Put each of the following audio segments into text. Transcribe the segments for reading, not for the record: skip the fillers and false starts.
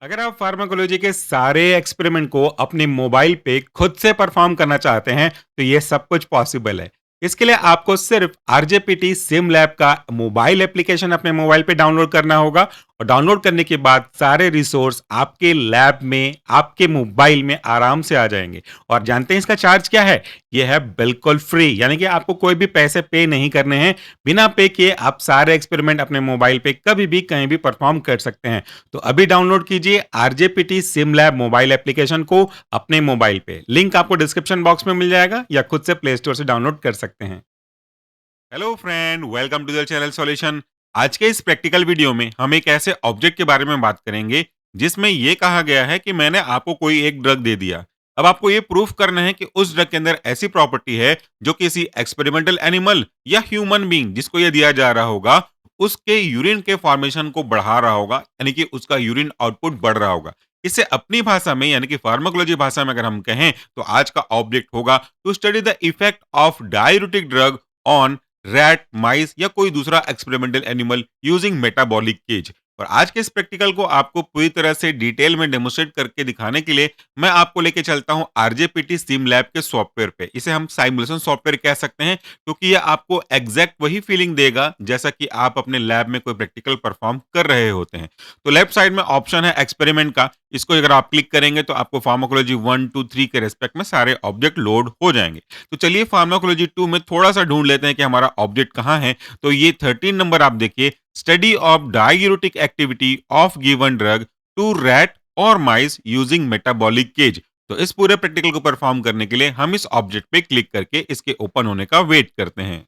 अगर आप फार्माकोलॉजी के सारे एक्सपेरिमेंट को अपने मोबाइल पे खुद से परफॉर्म करना चाहते हैं तो ये सब कुछ पॉसिबल है। इसके लिए आपको सिर्फ आरजेपीटी सिम लैब का मोबाइल एप्लीकेशन अपने मोबाइल पे डाउनलोड करना होगा और डाउनलोड करने के बाद सारे रिसोर्स आपके लैब में आपके मोबाइल में आराम से आ जाएंगे। और जानते हैं इसका चार्ज क्या है? ये है बिल्कुल फ्री, यानी कि आपको कोई भी पैसे पे नहीं करने हैं। बिना पे किए आप सारे एक्सपेरिमेंट अपने मोबाइल पे कभी भी कहीं भी परफॉर्म कर सकते हैं। तो अभी डाउनलोड कीजिए आरजेपीटी सिम लैब मोबाइल एप्लीकेशन को अपने मोबाइल पे। लिंक आपको डिस्क्रिप्शन बॉक्स में मिल जाएगा या खुद से प्ले स्टोर से डाउनलोड कर सकते हैं। Hello friend, welcome to the channel solution. आज के इस प्रैक्टिकल वीडियो में हम एक ऐसे ऑब्जेक्ट के बारे में बात करेंगे जिसमें ये कहा गया है कि मैंने आपको कोई एक ड्रग दे दिया। अब आपको ये प्रूफ करना है कि उस ड्रग के अंदर ऐसी प्रॉपर्टी है जो किसी एक्सपेरिमेंटल एनिमल या ह्यूमन बीइंग जिसको ये दिया जा रहा होगा उसके यूरिन के फॉर्मेशन को बढ़ा रहा होगा, यानी कि उसका यूरिन आउटपुट बढ़ रहा होगा। इसे अपनी भाषा में यानी कि फार्माकोलॉजी भाषा में अगर हम कहें तो आज का ऑब्जेक्ट होगा to study the effect of diuretic drug on rat, mice या कोई दूसरा experimental animal using metabolic cage. और आज के इस प्रैक्टिकल को आपको पूरी तरह से डिटेल में डेमोस्ट्रेट करके दिखाने के लिए मैं आपको लेके चलता हूं आरजेपीटी सिम लैब के सॉफ्टवेयर पे। इसे हम साइमुलेशन सॉफ्टवेयर कह सकते हैं क्योंकि ये आपको एग्जैक्ट वही फीलिंग देगा जैसा कि आप अपने लैब में कोई प्रैक्टिकल परफॉर्म कर रहे होते हैं। तो लेफ्ट साइड में ऑप्शन है एक्सपेरिमेंट का, इसको अगर आप क्लिक करेंगे तो आपको फार्माकोलॉजी 1 2 3 के रेस्पेक्ट में सारे ऑब्जेक्ट लोड हो जाएंगे। तो चलिए फार्माकोलॉजी 2 में थोड़ा सा ढूंढ लेते हैं कि हमारा ऑब्जेक्ट कहाँ है। तो ये 13 नंबर आप देखिए, study of diuretic activity of given drug to rat और माइस यूजिंग मेटाबॉलिक केज। तो इस पूरे प्रैक्टिकल को परफॉर्म करने के लिए हम इस ऑब्जेक्ट पे क्लिक करके इसके ओपन होने का वेट करते हैं।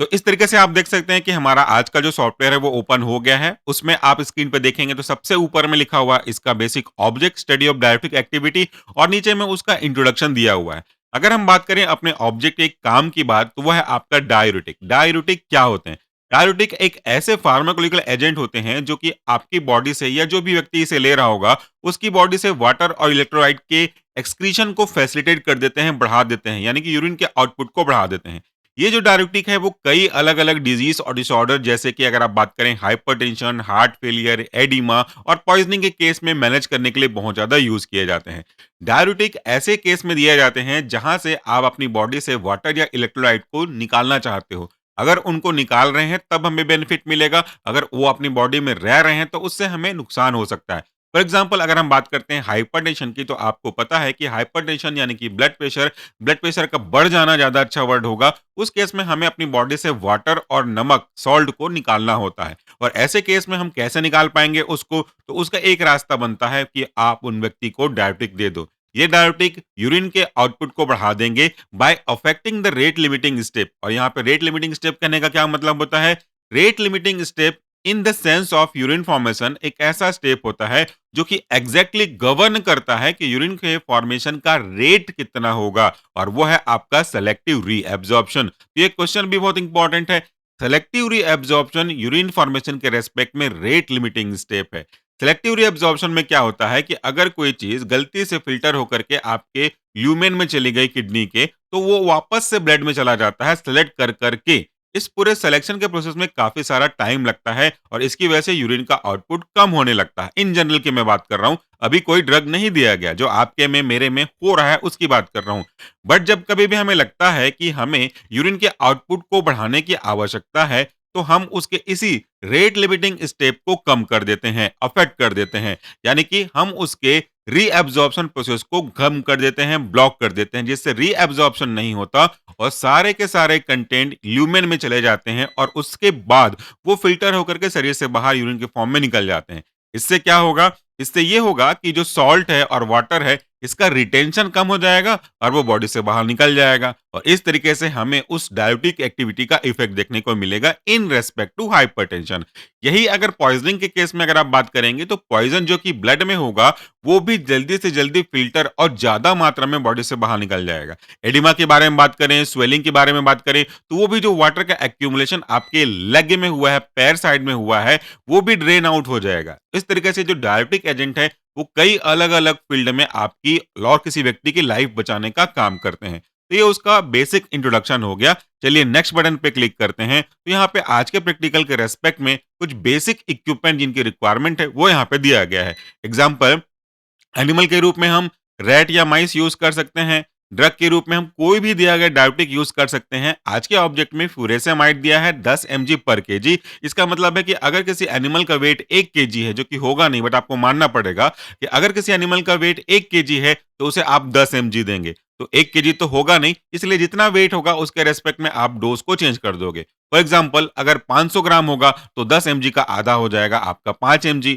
तो इस तरीके से आप देख सकते हैं कि हमारा आज का जो सॉफ्टवेयर है वो ओपन हो गया है। उसमें आप स्क्रीन पे देखेंगे तो सबसे ऊपर में लिखा हुआ है इसका basic object study of diuretic activity और नीचे में उसका इंट्रोडक्शन दिया हुआ है। अगर हम बात करें अपने ऑब्जेक्ट के काम की बात तो वह है आपका डाययूरेटिक। डाययूरेटिक क्या होते हैं? डाययूरेटिक एक ऐसे फार्माकोलॉजिकल एजेंट होते हैं जो कि आपकी बॉडी से या जो भी व्यक्ति इसे ले रहा होगा उसकी बॉडी से वाटर और इलेक्ट्रोलाइट के एक्सक्रीशन को फैसिलिटेट कर देते हैं, बढ़ा देते हैं, यानी कि यूरिन के आउटपुट को बढ़ा देते हैं। ये जो डायबिटिक है वो कई अलग-अलग डिजीज और डिसऑर्डर जैसे कि अगर आप बात करें हाइपरटेंशन, हार्ट फेलियर, एडिमा और पॉइजनिंग के केस में मैनेज करने के लिए बहुत ज़्यादा यूज़ किए जाते हैं। डाययूरेटिक ऐसे केस में दिए जाते हैं जहाँ से आप अपनी बॉडी से वाटर या इलेक्ट्रोलाइट को निकालना चाहते हो। अगर उनको निकाल रहे हैं तब हमें बेनिफिट मिलेगा, अगर वो अपनी बॉडी में रह रहे हैं तो उससे हमें नुकसान हो सकता है। फॉर एग्जाम्पल अगर हम बात करते हैं हाइपरटेंशन की तो आपको पता है कि हाइपरटेंशन यानी कि ब्लड प्रेशर का बढ़ जाना ज़्यादा अच्छा वर्ड होगा। उस केस में हमें अपनी बॉडी से वाटर और नमक, सॉल्ट को निकालना होता है। और ऐसे केस में हम कैसे निकाल पाएँगे उसको? तो उसका एक रास्ता बनता है कि आप उन व्यक्ति को डायबिटिक दे दो। ये डायबिटिक यूरिन के आउटपुट को बढ़ा देंगे by affecting the rate limiting step. और यहाँ पे रेट लिमिटिंग स्टेप कहने का क्या मतलब होता है? Rate limiting step in the sense of urine formation एक ऐसा स्टेप होता है जो कि एग्जैक्टली गवर्न करता है कि यूरिन के फॉर्मेशन का रेट कितना होगा, और वो है आपका सेलेक्टिव रीएब्जॉर्प्शन। तो ये क्वेश्चन भी बहुत इंपॉर्टेंट है। सेलेक्टिव रीएब्जॉर्प्शन यूरिन फॉर्मेशन के रेस्पेक्ट में रेट लिमिटिंग स्टेप है। सेलेक्टिव रीएब्जॉर्प्शन में क्या होता है कि अगर कोई चीज गलती से फिल्टर होकर के आपके ल्यूमेन में चली गई किडनी के, तो वो वापस से ब्लड में चला जाता है सेलेक्ट कर करके। इस पूरे सिलेक्शन के प्रोसेस में काफी सारा टाइम लगता है और इसकी वजह से यूरिन का आउटपुट कम होने लगता है। इन जनरल की मैं बात कर रहा हूं, अभी कोई ड्रग नहीं दिया गया, जो आपके में मेरे में हो रहा है उसकी बात कर रहा हूं। बट जब कभी भी हमें लगता है कि हमें यूरिन के आउटपुट को बढ़ाने की आवश्यकता है तो हम उसके इसी रेट लिमिटिंग स्टेप को कम कर देते हैं, अफेक्ट कर देते हैं, यानी कि हम उसके रीएब्जॉर्प्शन प्रोसेस को कम कर देते हैं, ब्लॉक कर देते हैं, जिससे रीएब्जॉर्प्शन नहीं होता और सारे के सारे कंटेंट ल्यूमेन में चले जाते हैं और उसके बाद वो फिल्टर होकर के शरीर से बाहर यूरिन के फॉर्म में निकल जाते हैं। इससे क्या होगा? इससे ये होगा कि जो सॉल्ट है और वाटर है इसका रिटेंशन कम हो जाएगा और वो बॉडी से बाहर निकल जाएगा, और इस तरीके से हमें उस डायबिटिक एक्टिविटी का इफेक्ट देखने को मिलेगा इन रेस्पेक्ट टू हाइपरटेंशन। यही अगर पॉइजनिंग के केस में अगर आप बात करेंगे तो पॉइजन जो कि ब्लड में होगा वो भी जल्दी से जल्दी फिल्टर और ज्यादा मात्रा में बॉडी से बाहर निकल जाएगा। एडिमा के बारे में बात करें, स्वेलिंग के बारे में बात करें, तो वो भी जो वाटर का एक्यूमुलेशन आपके लेग में हुआ है, पैर साइड में हुआ है, वो भी ड्रेन आउट हो जाएगा। इस तरीके से जो डायबिटिक एजेंट है वो कई अलग अलग फील्ड में आपकी और किसी व्यक्ति की लाइफ बचाने का काम करते हैं। तो ये उसका बेसिक इंट्रोडक्शन हो गया। चलिए नेक्स्ट बटन पे क्लिक करते हैं। तो यहाँ पे आज के प्रैक्टिकल के रेस्पेक्ट में कुछ बेसिक इक्विपमेंट जिनकी रिक्वायरमेंट है वो यहाँ पे दिया गया है। एग्जाम्पल, एनिमल के रूप में हम रैट या माइस यूज कर सकते हैं। ड्रग के रूप में हम कोई भी दिया गया डायबिटिक यूज कर सकते हैं। आज के ऑब्जेक्ट में फ्यूरेसेमाइड दिया है 10 mg पर केजी। इसका मतलब है कि अगर किसी एनिमल का वेट 1 केजी है, जो कि होगा नहीं बट आपको मानना पड़ेगा कि अगर किसी एनिमल का वेट 1 केजी है तो उसे आप 10 mg देंगे। तो 1 केजी तो होगा नहीं, इसलिए जितना वेट होगा उसके रेस्पेक्ट में आप डोज को चेंज कर दोगे। फॉर एग्जाम्पल, अगर 500 ग्राम होगा तो 10 mg का आधा हो जाएगा आपका 5 mg।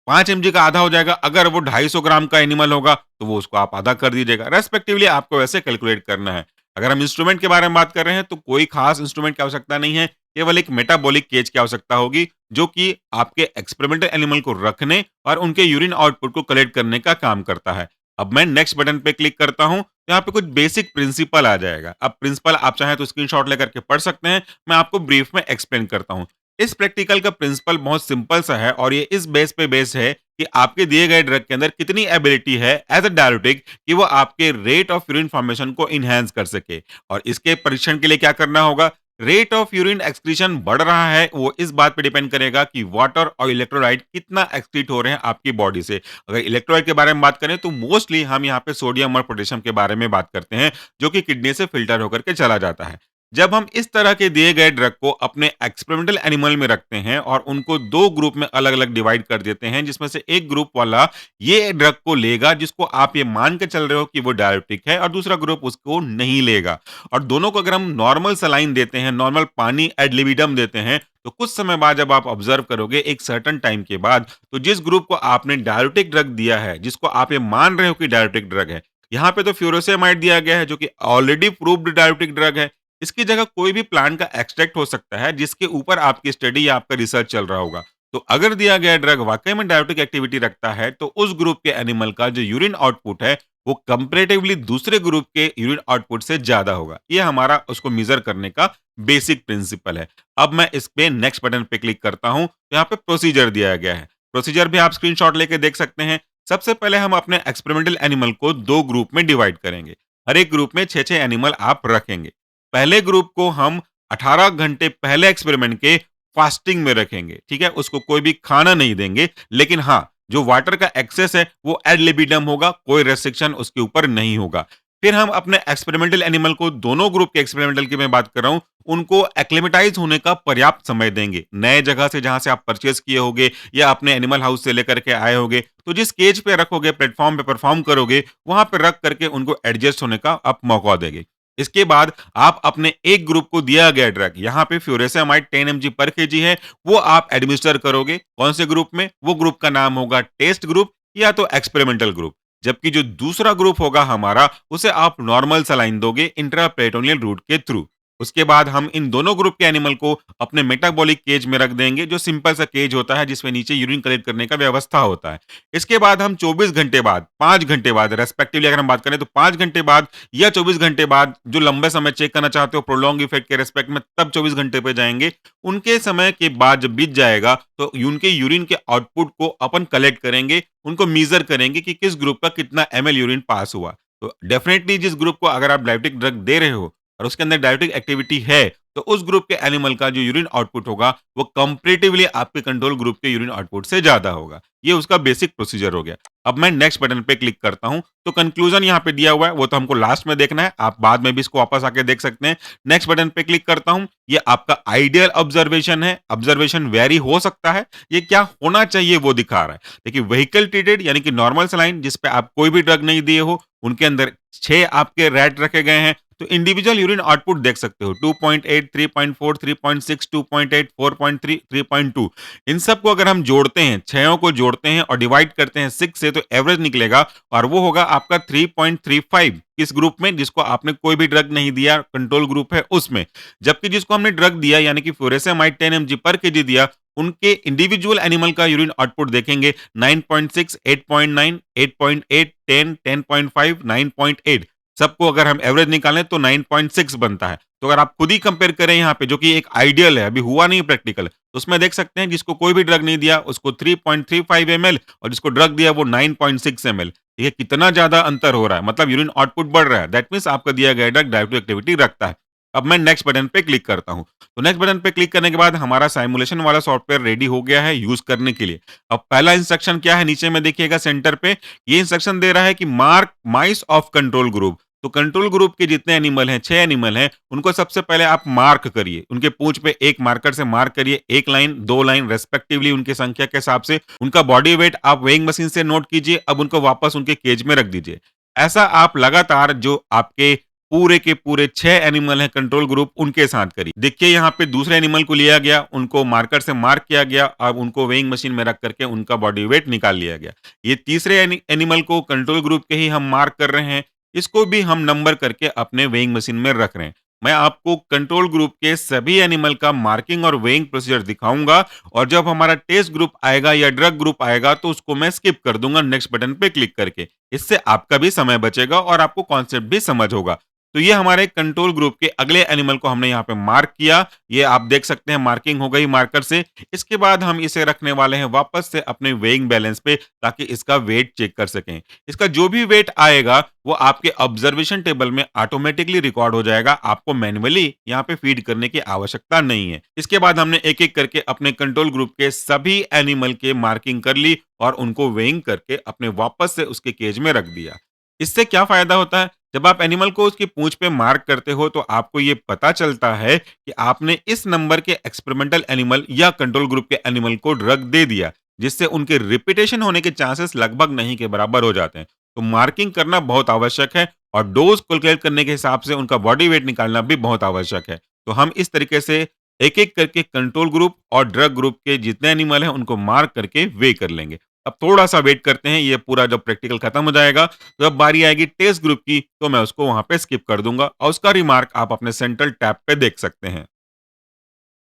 5 mg का आधा हो जाएगा। अगर वो 250 ग्राम का एनिमल होगा तो वो उसको आप आधा कर दीजिएगा। रेस्पेक्टिवली आपको वैसे कैलकुलेट करना है। अगर हम इंस्ट्रूमेंट के बारे में बात कर रहे हैं तो कोई खास इंस्ट्रूमेंट की आवश्यकता नहीं है। केवल एक मेटाबॉलिक केज की आवश्यकता होगी, जो कि आपके एक्सपेरिमेंटल एनिमल को रखने और उनके यूरिन आउटपुट को कलेक्ट करने का काम करता है। अब मैं नेक्स्ट बटन पे क्लिक करता हूं, तो यहाँ पे कुछ बेसिक प्रिंसिपल आ जाएगा। अब प्रिंसिपल आप चाहें तो स्क्रीनशॉट लेकर के पढ़ सकते हैं। मैं आपको ब्रीफ में एक्सप्लेन करता हूं। इस प्रैक्टिकल का प्रिंसिपल बहुत सिंपल सा है और ये इस बेस पे बेस्ड है कि आपके दिए गए ड्रग के अंदर कितनी एबिलिटी है एज अ डायबिटिक कि वो आपके रेट ऑफ यूरिन फॉर्मेशन को इनहेंस कर सके। और इसके परीक्षण के लिए क्या करना होगा? रेट ऑफ यूरिन एक्सक्रीशन बढ़ रहा है, वो इस बात पे डिपेंड करेगा कि वाटर और इलेक्ट्रोलाइट कितना एक्सक्रीट हो रहे हैं आपकी बॉडी से। अगर इलेक्ट्रोलाइट के बारे में बात करें तो मोस्टली हम यहाँ पे सोडियम और पोटेशियम के बारे में बात करते हैं, जो कि किडनी से फिल्टर होकर के चला जाता है। जब हम इस तरह के दिए गए ड्रग को अपने एक्सपेरिमेंटल एनिमल में रखते हैं और उनको 2 ग्रुप में अलग-अलग डिवाइड कर देते हैं, जिसमें से एक ग्रुप वाला ये ड्रग को लेगा जिसको आप ये मान के चल रहे हो कि वो डायबिटिक है, और दूसरा ग्रुप उसको नहीं लेगा। और दोनों को अगर हम नॉर्मल सलाइन देते हैं, नॉर्मल पानी एड लिबिडम देते हैं, तो कुछ समय बाद जब आप ऑब्जर्व करोगे एक सर्टेन टाइम के बाद, तो जिस ग्रुप को आपने डायबिटिक ड्रग दिया है, जिसको आप ये मान रहे हो कि डायबिटिक ड्रग है, यहाँ पे तो फ्यूरोसेमाइड दिया गया है जो कि ऑलरेडी प्रूव्ड डायबिटिक ड्रग है। इसकी जगह कोई भी प्लांट का एक्सट्रैक्ट हो सकता है जिसके ऊपर आपकी स्टडी या आपका रिसर्च चल रहा होगा। तो अगर दिया गया ड्रग वाकई में डायबिटिक एक्टिविटी रखता है तो उस ग्रुप के एनिमल का जो यूरिन आउटपुट है वो कंपैरेटिवली दूसरे ग्रुप के यूरिन आउटपुट से ज्यादा होगा। ये हमारा उसको मेजर करने का बेसिक प्रिंसिपल है। अब मैं इस पे नेक्स्ट बटन पे क्लिक करता हूं, तो यहाँ पे प्रोसीजर दिया गया है। प्रोसीजर भी आप स्क्रीनशॉट लेके देख सकते हैं। सबसे पहले हम अपने एक्सपेरिमेंटल एनिमल को 2 ग्रुप में डिवाइड करेंगे। हर एक ग्रुप में 6-6 एनिमल आप रखेंगे। पहले ग्रुप को हम 18 घंटे पहले एक्सपेरिमेंट के फास्टिंग में रखेंगे, ठीक है? उसको कोई भी खाना नहीं देंगे, लेकिन हाँ, जो वाटर का एक्सेस है वो एड लिबिडम होगा, कोई रेस्ट्रिक्शन उसके ऊपर नहीं होगा। फिर हम अपने एक्सपेरिमेंटल एनिमल को, दोनों ग्रुप के एक्सपेरिमेंटल की मैं बात कर रहा हूँ, उनको एक्लिमेटाइज होने का पर्याप्त समय देंगे। नए जगह से जहां से आप परचेज किए होगे या अपने एनिमल हाउस से लेकर के आए होगे, तो जिस केज पे रखोगे, प्लेटफॉर्म पे परफॉर्म करोगे, वहां पे रख करके उनको एडजस्ट होने का आप मौका देंगे। इसके बाद आप अपने एक ग्रुप को दिया गया ड्रग, यहाँ पे फ्यूरेसेमाइड 10 mg पर केजी है, वो आप एडमिनिस्टर करोगे। कौन से ग्रुप में? वो ग्रुप का नाम होगा टेस्ट ग्रुप या तो एक्सपेरिमेंटल ग्रुप। जबकि जो दूसरा ग्रुप होगा हमारा, उसे आप नॉर्मल सलाइन दोगे इंट्रापेरिटोनियल रूट के थ्रू। उसके बाद हम इन दोनों ग्रुप के एनिमल को अपने मेटाबॉलिक केज में रख देंगे, जो सिंपल सा केज होता है जिसमें नीचे यूरिन कलेक्ट करने का व्यवस्था होता है। इसके बाद हम 24 घंटे बाद, 5 घंटे बाद रेस्पेक्टिवली अगर हम बात करें तो 5 घंटे बाद या 24 घंटे बाद, जो लंबे समय चेक करना चाहते हो प्रोलॉन्ग इफेक्ट के रेस्पेक्ट में, तब 24 घंटे पे जाएंगे। उनके समय के बाद जब बीत जाएगा तो उनके यूरिन के आउटपुट को अपन कलेक्ट करेंगे, उनको मीजर करेंगे कि किस ग्रुप का कितना एमएल यूरिन पास हुआ। तो डेफिनेटली जिस ग्रुप को अगर आप डायबिटिक ड्रग दे रहे हो और उसके अंदर डायबिटिक एक्टिविटी है, तो उस ग्रुप के एनिमल का जो यूरिन आउटपुट होगा वो कंपैरेटिवली आपके कंट्रोल ग्रुप के यूरिन आउटपुट से ज्यादा होगा। ये उसका बेसिक प्रोसीजर हो गया। अब मैं नेक्स्ट बटन पे क्लिक करता हूं, तो कंक्लूजन यहाँ पे दिया हुआ है, वो तो हमको लास्ट में देखना है, आप बाद में भी इसको वापस आके देख सकते हैं। नेक्स्ट बटन पे क्लिक करता हूं, ये आपका आइडियल ऑब्जर्वेशन है। ऑब्जर्वेशन वेरी हो सकता है, ये क्या होना चाहिए वो दिखा रहा है। देखिए, व्हीकल ट्रीटेड यानी कि नॉर्मल सलाइन जिसपे आप कोई भी ड्रग नहीं दिए हो, उनके अंदर 6 आपके रैट रखे गए हैं। तो इंडिविजुअल यूरिन आउटपुट देख सकते हो, 2.8, 3.4, 3.6, 2.8, 4.3, 3.2। इन सब को अगर हम जोड़ते हैं, छयों को जोड़ते हैं और डिवाइड करते हैं 6 से, तो एवरेज निकलेगा और वो होगा आपका 3.35। किस ग्रुप में? जिसको आपने कोई भी ड्रग नहीं दिया, कंट्रोल ग्रुप है उसमें। जबकि जिसको हमने ड्रग दिया यानी कि फ्यूरेसेमाइड 10 mg पर केजी दिया, उनके इंडिविजुअल एनिमल का यूरिन आउटपुट देखेंगे 9.6, 8.9, 8.8, 10, 10.5, 9.8। सबको अगर हम एवरेज निकालें तो 9.6 बनता है। तो अगर आप खुद ही कंपेयर करें यहाँ पे, जो कि एक आइडियल है, अभी हुआ नहीं प्रैक्टिकल, तो उसमें देख सकते हैं जिसको कोई भी ड्रग नहीं दिया उसको 3.35 ml, और जिसको ड्रग दिया वो 9.6 ml। ये कितना ज़्यादा अंतर हो रहा है, मतलब यूरिन आउटपुट बढ़ रहा है। दैट मीन्स आपका दिया गया ड्रग डायरेक्टिव एक्टिविटी रखता है। अब मैं नेक्स्ट बटन पे क्लिक करता हूँ। तो नेक्स्ट बटन पे क्लिक करने के बाद हमारा सिमुलेशन वाला सॉफ्टवेयर रेडी हो गया है यूज़ करने के लिए। अब पहला इंस्ट्रक्शन क्या है, नीचे में देखिएगा सेंटर पे, ये इंस्ट्रक्शन दे रहा है कि mark mice of control group. तो कंट्रोल ग्रुप के जितने एनिमल हैं, 6 एनिमल हैं, उनको सबसे पहले आप मार्क करिए। उनके पूंछ पे एक मार्कर से मार्क करिए, 1 लाइन, 2 लाइन रेस्पेक्टिवली उनकी संख्या के हिसाब से। उनका बॉडी वेट आप वेइंग मशीन से नोट कीजिए, अब उनको वापस उनके केज में रख दीजिए। ऐसा आप लगातार जो आपके पूरे के पूरे 6 एनिमल हैं कंट्रोल ग्रुप, उनके साथ करिए। देखिए यहाँ पे दूसरे एनिमल को लिया गया, उनको मार्कर से मार्क किया गया, अब उनको वेइंग मशीन में रख करके उनका बॉडी वेट निकाल लिया गया। ये तीसरे एनिमल को कंट्रोल ग्रुप के ही हम मार्क कर रहे हैं, इसको भी हम नंबर करके अपने वेइंग मशीन में रख रहे हैं। मैं आपको कंट्रोल ग्रुप के सभी एनिमल का मार्किंग और वेइंग प्रोसीजर दिखाऊंगा, और जब हमारा टेस्ट ग्रुप आएगा या ड्रग ग्रुप आएगा तो उसको मैं स्किप कर दूंगा नेक्स्ट बटन पे क्लिक करके। इससे आपका भी समय बचेगा और आपको कॉन्सेप्ट भी समझ होगा। तो ये हमारे कंट्रोल ग्रुप के अगले एनिमल को हमने यहाँ पे मार्क किया। ये आप देख सकते हैं मार्किंग हो गई मार्कर से। इसके बाद हम इसे रखने वाले हैं वापस से अपने वेइंग बैलेंस पे, ताकि इसका वेट चेक कर सकें। इसका जो भी वेट आएगा वो आपके ऑब्जर्वेशन टेबल में ऑटोमेटिकली रिकॉर्ड हो जाएगा। आपको मैन्युअली यहाँ पे फीड करने की आवश्यकता नहीं है। इसके बाद हमने एक-एक करके अपने कंट्रोल ग्रुप के सभी एनिमल के मार्किंग कर ली और उनको वेइंग करके अपने वापस से उसके केज में रख दिया। इससे क्या फ़ायदा होता है? जब आप एनिमल को उसकी पूँछ पे मार्क करते हो तो आपको ये पता चलता है कि आपने इस नंबर के एक्सपेरिमेंटल एनिमल या कंट्रोल ग्रुप के एनिमल को ड्रग दे दिया, जिससे उनके रिपिटेशन होने के चांसेस लगभग नहीं के बराबर हो जाते हैं। तो मार्किंग करना बहुत आवश्यक है, और डोज़ कैलकुलेट करने के हिसाब से उनका बॉडी वेट निकालना भी बहुत आवश्यक है। तो हम इस तरीके से एक-एक करके कंट्रोल ग्रुप और ड्रग ग्रुप के जितने एनिमल हैं उनको मार्क करके वेइ कर लेंगे। अब थोड़ा-सा वेट करते हैं, ये पूरा जब प्रैक्टिकल खत्म हो जाएगा, तो जब बारी आएगी टेस्ट ग्रुप की, तो मैं उसको वहाँ पे स्किप कर दूँगा और उसका रिमार्क आप अपने सेंट्रल टैब पे देख सकते हैं।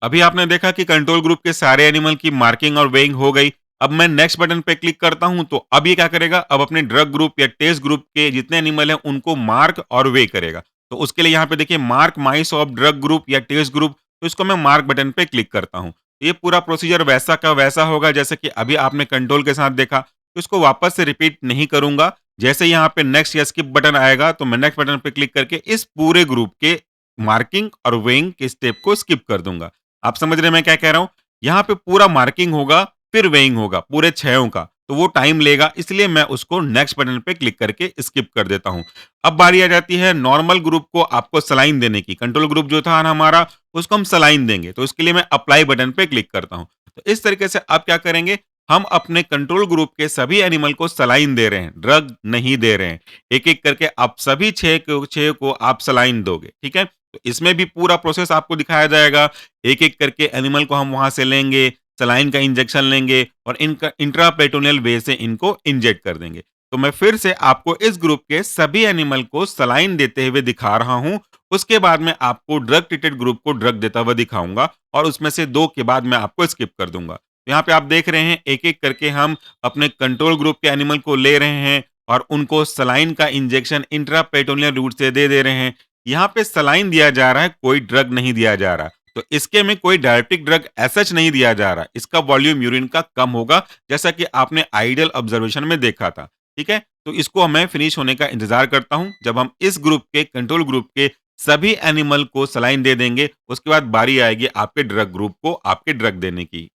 अभी आपने देखा कि कंट्रोल ग्रुप के सारे एनिमल की मार्किंग और वेइंग हो गई। अब मैं नेक्स्ट बटन पे क्लिक करता हूँ, तो अब ये क्या करेगा, अब अपने ड्रग ग्रुप या टेस्ट ग्रुप के जितने एनिमल हैं उनको मार्क और वेइ करेगा। तो उसके लिए यहाँ पे देखिए mark mice of drug group या टेस्ट ग्रुप, तो इसको मैं मार्क बटन पे क्लिक करता हूँ। ये पूरा प्रोसीजर वैसा का वैसा होगा जैसे कि अभी आपने कंट्रोल के साथ देखा। तो इसको वापस से रिपीट नहीं करूँगा। जैसे यहाँ पे नेक्स्ट या स्किप बटन आएगा तो मैं नेक्स्ट बटन पे क्लिक करके इस पूरे ग्रुप के मार्किंग और वेइंग के स्टेप को स्किप कर दूँगा। आप समझ रहे हैं मैं क्या कह रहा हूँ? यहाँ पे पूरा मार्किंग होगा, फिर वेइंग होगा, पूरे 6 का, तो वो टाइम लेगा, इसलिए मैं उसको नेक्स्ट बटन पे क्लिक करके स्किप कर देता हूँ। अब बारी आ जाती है नॉर्मल ग्रुप को आपको सलाइन देने की। कंट्रोल ग्रुप जो था ना हमारा, उसको हम सलाइन देंगे, तो इसके लिए मैं अप्लाई बटन पे क्लिक करता हूँ। तो इस तरीके से आप क्या करेंगे, हम अपने कंट्रोल ग्रुप के सभी एनिमल को सलाइन दे रहे हैं, ड्रग नहीं दे रहे हैं। एक-एक करके आप सभी 6 को आप सलाइन दोगे, ठीक है? तो इसमें भी पूरा प्रोसेस आपको दिखाया जाएगा। एक-एक करके एनिमल को हम वहाँ से लेंगे, सलाइन का इंजेक्शन लेंगे और इनका इंट्रापेरिटोनियल वे से इनको इंजेक्ट कर देंगे। तो मैं फिर से आपको इस ग्रुप के सभी एनिमल को सलाइन देते हुए दिखा रहा हूँ। उसके बाद मैं आपको ड्रग ट्रीटेड ग्रुप को ड्रग देता हुआ दिखाऊँगा, और उसमें से 2 के बाद मैं आपको स्किप कर दूँगा। तो यहाँ पे आप देख रहे हैं एक-एक करके हम अपने कंट्रोल ग्रुप के एनिमल को ले रहे हैं और उनको सलाइन का इंजेक्शन इंट्रापेरिटोनियल रूट से दे दे रहे हैं। यहाँ पे सलाइन दिया जा रहा है, कोई ड्रग नहीं दिया जा रहा। तो इसके में कोई डायरेक्टिक ड्रग एज़ सच नहीं दिया जा रहा। इसका वॉल्यूम यूरिन का कम होगा, जैसा कि आपने आइडियल ऑब्जर्वेशन में देखा था। ठीक है? तो इसको मैं फिनिश होने का इंतज़ार करता हूँ। जब हम इस ग्रुप के कंट्रोल ग्रुप के सभी एनिमल को सलाइन दे देंगे, उसके बाद बारी आएगी आपके ड्रग ग्रुप को आपके ड्रग देने की।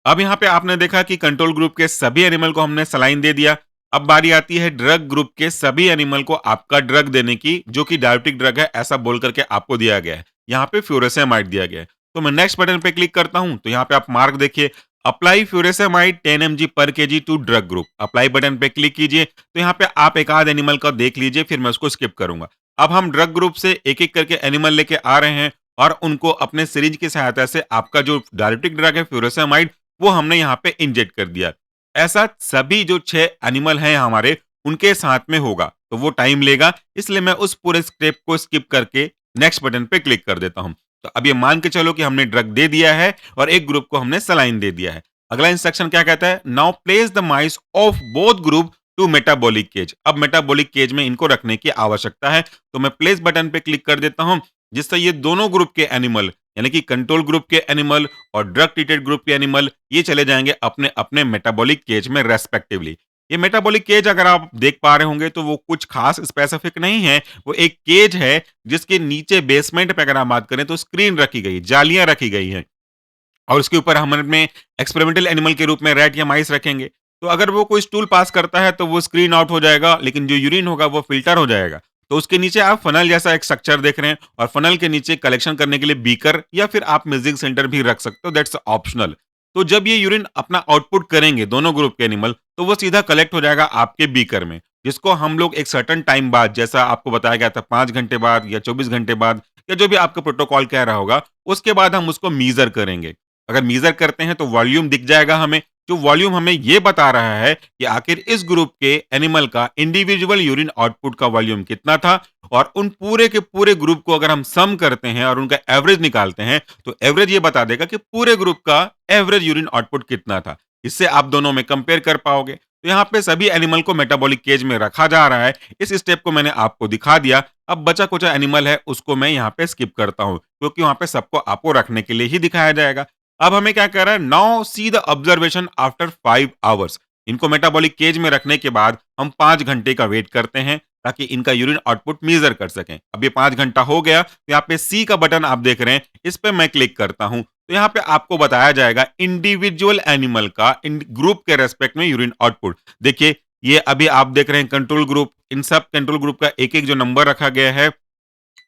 अब यहाँ पे आपने देखा कि कंट्रोल ग्रुप के सभी एनिमल को हमने सलाइन दे दिया। अब बारी आती है ड्रग ग्रुप के सभी एनिमल को आपका ड्रग देने की, जो कि डायबिटिक ड्रग है ऐसा बोल करके आपको दिया गया है। यहाँ पे फ्यूरेसेमाइड दिया गया है। तो मैं नेक्स्ट बटन पे क्लिक करता हूँ, तो यहाँ पे आप मार्क देखिए, apply furosemide 10 mg per kg to drug group. Apply button पे क्लिक कीजिए, तो यहाँ पे आप एक आध एनिमल का देख लीजिए, फिर मैं उसको स्किप करूंगा। अब हम ड्रग ग्रुप से एक-एक करके एनिमल लेके आ रहे हैं और उनको अपने सिरिंज की सहायता से आपका जो डायबिटिक ड्रग है फ्यूरेसेमाइड, वो हमने यहाँ पे इंजेक्ट कर दिया। ऐसा सभी जो 6 एनिमल हैं हमारे, उनके साथ में होगा, तो वो टाइम लेगा, इसलिए मैं उस पूरे स्टेप को स्किप करके नेक्स्ट बटन पे क्लिक कर देता हूँ। तो अब ये मान के चलो कि हमने ड्रग दे दिया है और एक ग्रुप को हमने सलाइन दे दिया है। अगला इंस्ट्रक्शन क्या कहता है? Now place the mice of both group to metabolic cage. अब मेटाबॉलिक केज में इनको रखने की आवश्यकता है, तो मैं प्लेस बटन पे क्लिक कर देता हूँ, जिससे ये दोनों ग्रुप के एनिमल यानी कि कंट्रोल ग्रुप के एनिमल और ड्रग ट्रीटेड ग्रुप के एनिमल ये चले जाएंगे अपने अपने मेटाबॉलिक केज में रेस्पेक्टिवली। ये मेटाबॉलिक केज अगर आप देख पा रहे होंगे तो वो कुछ खास स्पेसिफिक नहीं है, वो एक केज है जिसके नीचे बेसमेंट पे अगर आप बात करें तो स्क्रीन रखी गई, जालियां रखी गई हैं और उसके ऊपर हम अपने एक्सपेरिमेंटल एनिमल के रूप में रैट या माइस रखेंगे। तो अगर वो कोई स्टूल पास करता है तो वो स्क्रीन आउट हो जाएगा, लेकिन जो यूरिन होगा वो फ़िल्टर हो जाएगा। तो उसके नीचे आप फ़नल जैसा एक स्ट्रक्चर देख रहे हैं और फ़नल के नीचे कलेक्शन करने के लिए बीकर या फिर आप मिल्जिंग सेंटर भी रख सकते हो, दैट्स ऑप्शनल। तो जब ये यूरिन अपना आउटपुट करेंगे दोनों ग्रुप के एनिमल, तो वो सीधा कलेक्ट हो जाएगा आपके बीकर में, जिसको हम लोग एक सर्टेन टाइम बाद, जैसा आपको बताया गया था 5 घंटे बाद या 24 घंटे बाद या जो भी आपका प्रोटोकॉल कह रहा होगा, उसके बाद हम उसको मीज़र करेंगे। अगर मीज़र करते हैं तो वॉल्यूम दिख जाएगा हमें, जो वॉल्यूम हमें ये बता रहा है कि आखिर इस ग्रुप के एनिमल का इंडिविजुअल यूरिन आउटपुट का वॉल्यूम कितना था और उन पूरे के पूरे ग्रुप को अगर हम सम करते हैं और उनका एवरेज निकालते हैं, तो एवरेज ये बता देगा कि पूरे ग्रुप का एवरेज यूरिन आउटपुट कितना था। इससे आप दोनों में कंपेयर कर पाओगे। तो यहाँ पे सभी एनिमल को मेटाबॉलिक केज में रखा जा रहा है। इस स्टेप को मैंने आपको दिखा दिया। अब बचा-कुचा एनिमल है उसको मैं यहाँ पे स्किप करता हूँ, क्योंकि वहाँ पे सबको आपको रखने के लिए ही दिखाया जाएगा। अब हमें क्या कह रहा है, now see the observation after 5 hours. इनको मेटाबॉलिक केज में रखने के बाद हम 5 घंटे का वेट करते हैं ताकि इनका यूरिन आउटपुट मेजर कर सकें। अब ये 5 घंटा हो गया, तो यहाँ पे सी का बटन आप देख रहे हैं, इस पे मैं क्लिक करता हूँ। तो यहाँ पे आपको बताया जाएगा इंडिविजुअल एनिमल का इन ग्रुप के रेस्पेक्ट में यूरिन आउटपुट। देखिए, ये अभी आप देख रहे हैं कंट्रोल ग्रुप, इन सब कंट्रोल ग्रुप का एक-एक जो नंबर रखा गया है,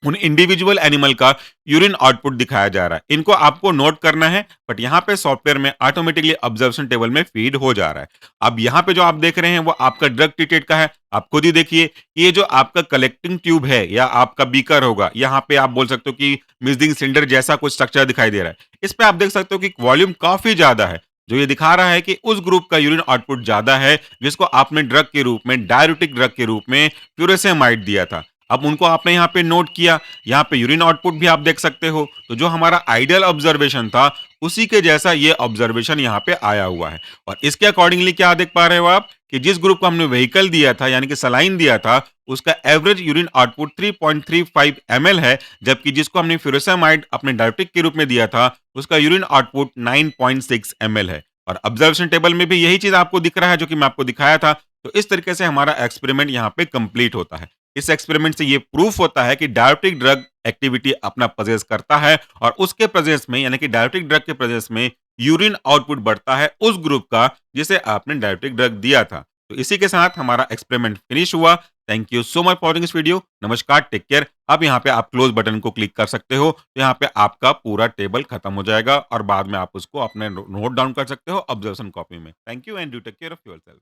उन इंडिविजुअल एनिमल का यूरिन आउटपुट दिखाया जा रहा है। इनको आपको नोट करना है, बट यहाँ पे सॉफ्टवेयर में ऑटोमेटिकली ऑब्जर्वेशन टेबल में फीड हो जा रहा है। अब यहाँ पे जो आप देख रहे हैं वो आपका ड्रग ट्रीटेड का है। आप खुद ही देखिए, ये जो आपका कलेक्टिंग ट्यूब है या आपका बीकर होगा, यहाँ पे आप बोल सकते हो कि मिल्जिंग सिलेंडर जैसा कुछ स्ट्रक्चर दिखाई दे रहा है। इस पे आप देख सकते हो कि वॉल्यूम काफी ज्यादा है, जो ये दिखा रहा है कि उस ग्रुप का यूरिन आउटपुट ज्यादा है, जिसको आपने ड्रग के रूप में, डाययूरेटिक ड्रग के रूप में फ्यूरेसेमाइड दिया था। अब उनको आपने यहाँ पे नोट किया, यहाँ पे यूरिन आउटपुट भी आप देख सकते हो। तो जो हमारा आइडियल ऑब्जर्वेशन था, उसी के जैसा ये ऑब्जर्वेशन यहाँ पे आया हुआ है। और इसके अकॉर्डिंगली क्या देख पा रहे हो आप कि जिस ग्रुप को हमने व्हीकल दिया था यानी कि सलाइन दिया था, उसका एवरेज यूरिन आउटपुट 3.35 ml है, जबकि जिसको हमने फ्यूरोसेमाइड अपने डायरेक्टिक के रूप में दिया था, उसका यूरिन आउटपुट 9.6 ml है। और ऑब्जर्वेशन टेबल में भी यही चीज आपको दिख रहा है जो कि मैं आपको दिखाया था। तो इस तरीके से हमारा एक्सपेरिमेंट यहाँ पे कंप्लीट होता है। इस एक्सपेरिमेंट से ये प्रूफ होता है कि डायरेक्टिक ड्रग एक्टिविटी अपना प्रेजेंस करता है और उसके प्रेजेंस में यानी कि डायरेक्टिक ड्रग के प्रेजेंस में यूरिन आउटपुट बढ़ता है उस ग्रुप का जिसे आपने डायरेक्टिक ड्रग दिया था। तो इसी के साथ हमारा एक्सपेरिमेंट फिनिश हुआ। Thank you so much for watching this video. नमस्कार, टेक केयर। अब यहाँ पे आप क्लोज बटन को क्लिक कर सकते हो, तो यहाँ पे आपका पूरा टेबल खत्म हो जाएगा और बाद में आप उसको अपने नोट डाउन कर सकते हो ऑब्जर्वेशन कॉपी में। Thank you and do take care of yourself.